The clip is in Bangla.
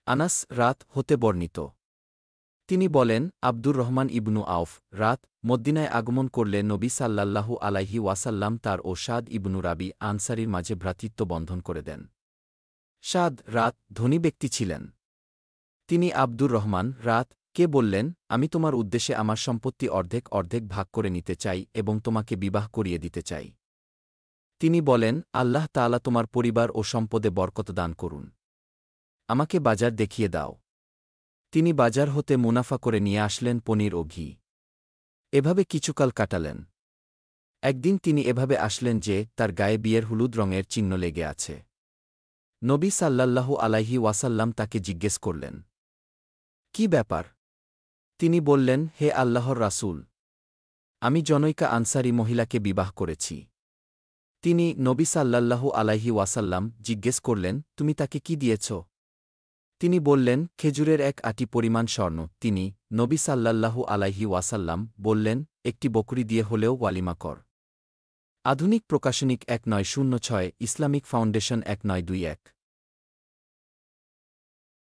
আনাস রাত হতে বর্ণিত। তিনি বলেন, আব্দুর রহমান ইবনু আউফ রাত মদ্দিনায় আগমন করলে নবী সাল্লাল্লাহু আলাইহি ওয়াসাল্লাম তার ও সাদ ইবনু রাবি আনসারীর মাঝে ভ্রাতৃত্ব বন্ধন করে দেন। সাদ রাত ধনী ব্যক্তি ছিলেন। তিনি আব্দুর রহমান রাত কে বললেন, আমি তোমার উদ্দেশ্যে আমার সম্পত্তি অর্ধেক অর্ধেক ভাগ করে নিতে চাই এবং তোমাকে বিবাহ করিয়ে দিতে চাই। তিনি বলেন, আল্লাহ তাআলা তোমার পরিবার ও সম্পদে বরকত দান করুন। আমাকে বাজার দেখিয়ে দাও। তিনি বাজার হতে মুনাফা করে নিয়ে আসলেন পনির ও ঘি। এভাবে কিছুকাল কাটালেন। একদিন তিনি এভাবে আসলেন যে তার গায়ে বিয়ের হলুদ রঙের চিহ্ন লেগে আছে। নবী সাল্লাল্লাহু আলাইহি ওয়াসাল্লাম তাকে জিজ্ঞেস করলেন, কি ব্যাপার? তিনি বললেন, হে আল্লাহর রাসূল, আমি জনৈকা আনসারী মহিলাকে বিবাহ করেছি। তিনি নবী সাল্লাল্লাহু আলাইহি ওয়াসাল্লাম জিজ্ঞেস করলেন, তুমি তাকে কি দিয়েছ? তিনি বললেন, খেজুরের এক আটি পরিমাণ স্বর্ণ। তিনি নবী সাল্লাল্লাহু আলাইহি ওয়াসাল্লাম বললেন, একটি বকরি দিয়ে হলেও ওয়ালিমা কর। আধুনিক প্রকাশনিক 1906 ইসলামিক ফাউন্ডেশন 1921